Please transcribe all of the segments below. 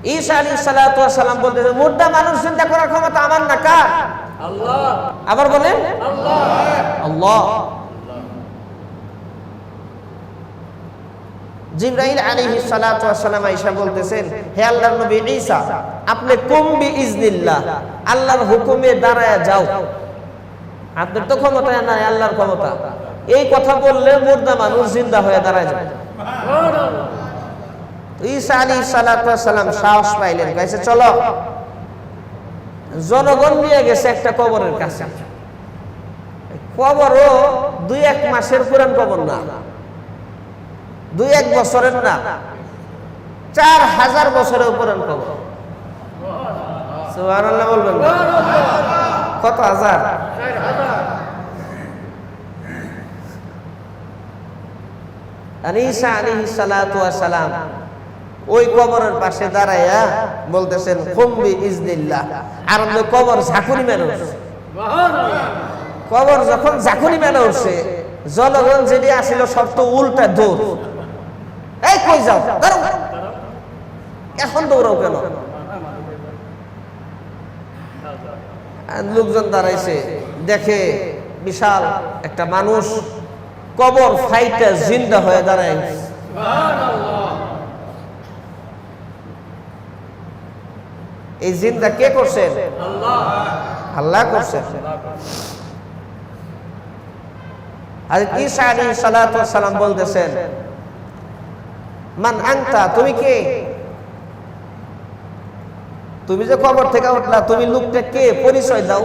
ঈসা আলাইহিস সালাতু ওয়াস সালাম বলতেছে মুর্দা মানুষ চিন্তা করার ক্ষমতা আমার না, কার? আল্লাহ। আবার বলেন আল্লাহ। আল্লাহ। জিবরাইল আলাইহিস সালাতু ওয়াস সালাম আয়েশা বলতেছেন, হে আল্লাহর নবী ঈসা, আপনি কুম বিইজনিল্লাহ, আল্লাহর হুকুমে দাঁড়ায়া যাও। আপনার তো ক্ষমতা নাই, আল্লাহর ক্ষমতা। এই কথা বললে মুর্দা মানুষ জিন্দা হয়ে দাঁড়ায় যাবে। ঈসা আলাইহিস সালাতু ওয়াস সালাম সাহস পাইলেন, কইছে চলো। জনগণ নিয়ে গেছে একটা কবরের কাছে। কবরও 2-1 মাসের পুরান কবর না, 2-1 বছরের না, 4000 বছরের পুরান কবর। সুবহানাল্লাহ বলবেন না? কত হাজার? 4000। আর ঈসা আলাইহিস সালাতু ওয়াস সালাম ওই কবরের পাশে দাঁড়ায়া বলতেছেন কুম বিইজনিল্লাহ। আর আমরা কবর ঝাঁকুনি মেরে উঠছে। কবর যখন ঝাঁকুনি মেরে উঠছে, জনগণ যেটি আসিল সব তো উল্টা দৌড়। এই কই যাও, দাঁড়াও, এখন দৌড়াও কেন? লোকজন দাঁড়াইছে, দেখে বিশাল একটা মানুষ কবর ফাইটে জিন্দা হয়ে দাঁড়ায়। এই জিন্দা কে করছেন? আল্লাহ। আল্লাহ করছেন। আর ঈসা আলাইহিস সালাতু ওয়াস সালাম বলতেছেন, মান আনতা, তুমি কে? তুমি যে কবর থেকে উঠলা, তুমি লোকটা কে? পরিচয় দাও।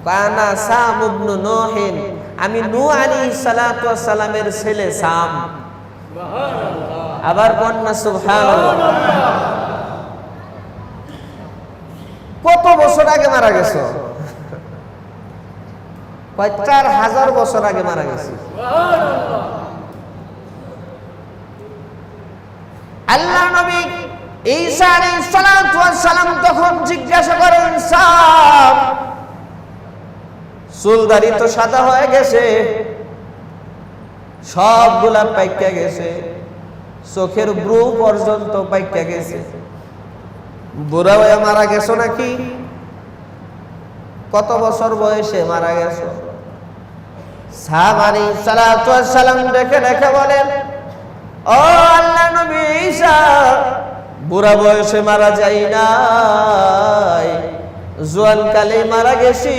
কানা সাম ইবনে নূহিন, আমি নূহ আলাইহিস সালাতু ওয়াস সালামের ছেলে সাম। সুবহানাল্লাহ। আবার কন্যা সুবহানাল্লাহ। কত বছর আগে মারা গেছো? 4000 বছর আগে মারা গেছে। আল্লাহ নবী ঈসা আলাইহিস সালাতু ওয়াস সালাম তখন জিজ্ঞাসা করেন, সাম, চুলদাড়ি তো সাদা হয়ে গেছে, সবগুলা পাইকা গেছে, চোখের ব্রু পর্যন্ত পাইকা গেছে, বুড়া হয়ে মারা গেছো নাকি? কত বছর বয়সে মারা গেছো? সাম আলাইহিস সালাতু ওয়াস সালাম দেখে দেখে বলেন, ও আল্লাহ নবী ঈসা, বুড়া বয়সে মারা যাই নাই, জোয়ান কালে মারা গেছি।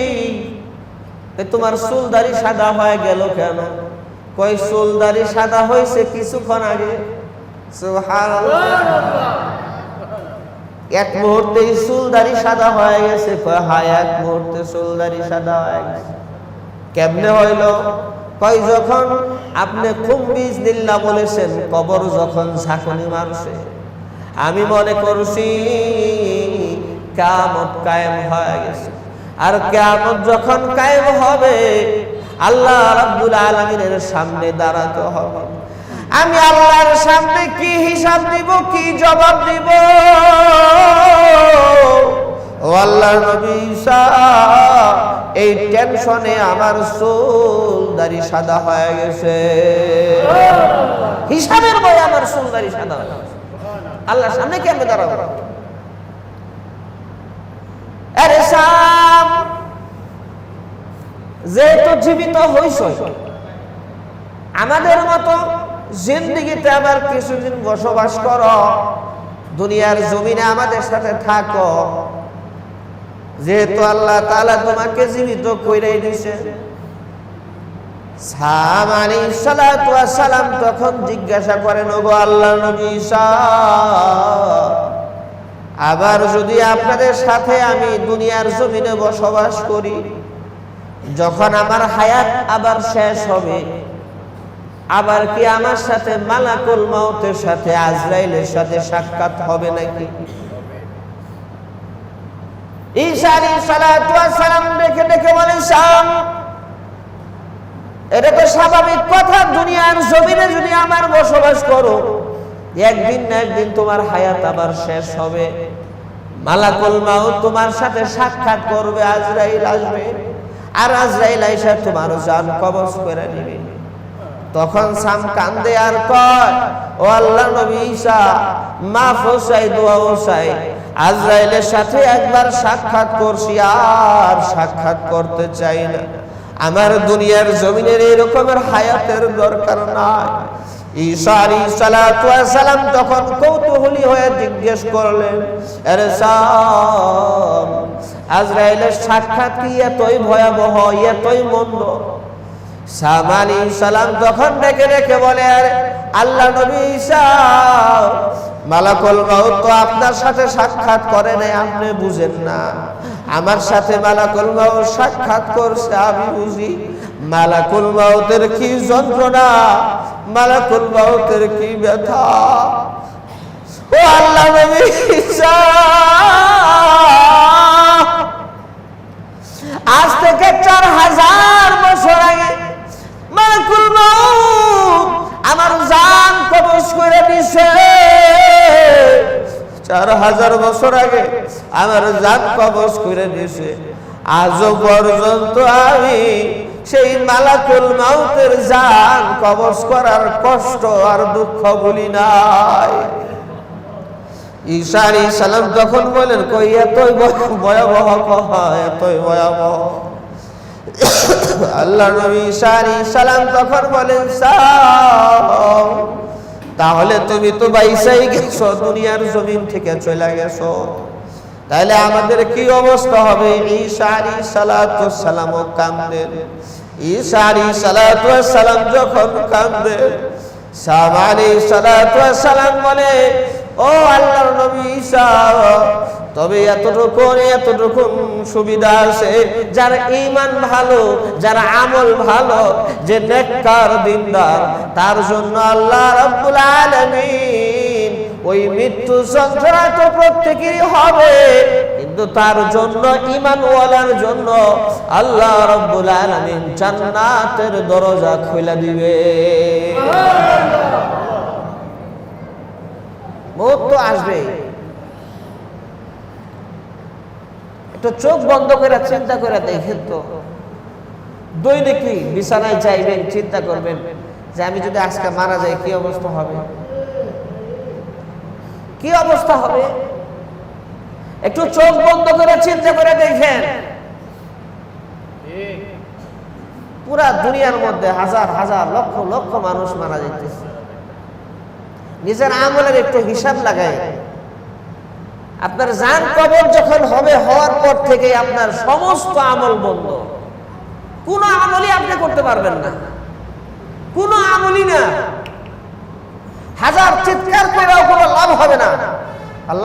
তোমার চুলদাড়ি সাদা হয়ে গেল কেন? কই চুলদাড়ি সাদা হয়েছে কিছুক্ষণ আগে। সুবহানাল্লাহ। এক মুহূর্তে চুলদাড়ি সাদা হয়ে গেছে। হ্যাঁ, এক মুহূর্তে চুলদাড়ি সাদা হয়ে গেছে। কেমনে হইল? কই যখন আপনি কুম বিইজনিল্লাহ বলেছেন, কবর যখন ঝাঁকুনি মারছে, আমি মনে করছি কিয়ামত কায়েম হয়ে গেছে। আর কিয়ামত যখন কায়েম হবে, আল্লাহ রাব্বুল আলামিনের সামনে দাঁড়াতে হবে। আমি আল্লাহর সামনে কি হিসাব দিব, কি জবাব দিব? ও আল্লাহর নবী ঈসা, এই টেনশনে আমার চুল দাড়ি সাদা হয়ে গেছে। হিসাবের ভয়ে আমার চুল দাড়ি সাদা হয়ে গেছে। আল্লাহর সামনে কেমনে দাঁড়াবো? আরে সাম, যেহেতু জীবিত হইছ, আমাদের মতো জিন্দেগিতে আবার কিছুদিন বসবাস করো, দুনিয়ার জমিনে আমাদের সাথে থাকো। যেহেতু আল্লাহ তাআলা তোমাকে জীবিত কইরাই দিয়েছে। সাম আলাইহিস সালাতু ওয়াস সালাম তখন জিজ্ঞাসা করেন, ওগো আল্লাহর নবী ঈসা, আবার যদি আপনাদের সাথে আমি দুনিয়ার জমিনে বসবাস করি, যখন আমার হায়াত আবার শেষ হবে, আবার কি আমার সাথে মালাকুল মাউতের সাথে, আজরাইলের সাথে সাক্ষাৎ হবে নাকি? ঈসা আলাইহিস সালাতু ওয়াস সালাম দেখে দেখে বলেন, সাম, এটা তো স্বাভাবিক কথা, দুনিয়ার জমিনে যদি আমার বসবাস করো, একদিন না একদিন তোমার হায়াত আবার শেষ হবে, মালাকুল মাউত তোমার সাথে সাক্ষাৎ করবে, আজরাইল আসবে, আর আজরাইল আইসা তোমার জান কবজ করে নেবে। তখন সাম কান্দে আর কয়, ও আল্লাহ নবী ঈসা, মাফ চাই, দোয়া চাই, আজরাইলের সাথে একবার সাক্ষাৎ করছি, আর সাক্ষাৎ করতে চাই না। আমার দুনিয়ার জমিনের এরকমের হায়াতের দরকার নাই। ঈসা আলাইহিস সালাতু ওয়াস সালাম তখন কৌতূহলী হয়ে জিজ্ঞেস করলেন, আরে সাম, আজরাইলের সাক্ষাৎ কি এতই ভয়াবহ, এতই মন্দ? সাম আলাইহিস সালাম তখন ডেকে ডেকে বলে, আরে আল্লাহ নবী ঈসা, মালাকুল মাউত তো আপনার সাথে সাক্ষাৎ করে নাই, আপনি বুঝেন না। আমার সাথে মালাকুল মাউত সাক্ষাৎ করছে, আমি বুঝি। মালাকুল মাউতের কি যন্ত্রণা, মালাকুল মাউতের কি ব্যথা। ও আল্লাহ নবী ঈসা, আজ থেকে 4000 বছর আগে মালাকুল মাউত আমার জান কবজ করে দিয়েছে। 4000 বছর আগে আমার জান কবজ করে দিয়েছে। আজও পর্যন্ত আমি সেই মালাকুল মাউতের জান কবজ করার কষ্ট আর দুঃখ ভুলি নাই। ঈসা আলাইহিস সালাম তখন বলেন, কই এতই ভয়াবহ, এতই ভয়াবহ। আল্লাহ নবী ঈসা আলাইহিস সালাম তখন বলেন, তাহলে তুমি তো বাইসাই গেছো, দুনিয়ার জমিন থেকে চলে গেছো, তাহলে আমাদের কি অবস্থা হবে? ঈসা আলাইহিস সালাতু ওয়াস সালাম কাঁদেন। ঈসা আলাইহিস সালাতু ওয়াস সালাম যখন কাঁদেন, সাম আলাইহিস সালাতু ওয়াস সালাম বলে, ও আল্লাহর নবী ঈসা, তবে এতটুকু সুবিধা আছে, যার ঈমান ভালো, যার আমল ভালো, যে নেককার দিনদার, তার জন্য আল্লাহ রাব্বুল আলামিন ওই মৃত্যু যন্ত্রণা তো প্রত্যেকেরই হবে, কিন্তু তার জন্য, ঈমানওয়ালার জন্য আল্লাহ রাব্বুল আলামিন জান্নাতের দরজা খুলে দিবে। মওত তো আসবে। একটু চোখ বন্ধ করে চিন্তা করে দেখেন তো, দৈনিকই বিছানায় যাইবেন, চিন্তা করবেন যে আমি যদি আজকে মারা যাই কি অবস্থা হবে, কি অবস্থা হবে। একটু চোখ বন্ধ করে চিন্তা করে দেখেন, পুরা দুনিয়ার মধ্যে হাজার হাজার লক্ষ লক্ষ মানুষ মারা যাইতেছে। নিজের আমলের একটু হিসাব লাগায়, আপনার জান কবর যখন হবে, হওয়ার পর থেকে আপনার সমস্ত আমল বন্ধ, কোনো আমলই আপনি করতে পারবেন না, কোনো আমলই না। হাজার চিৎকার করেও কোনো লাভ হবে না।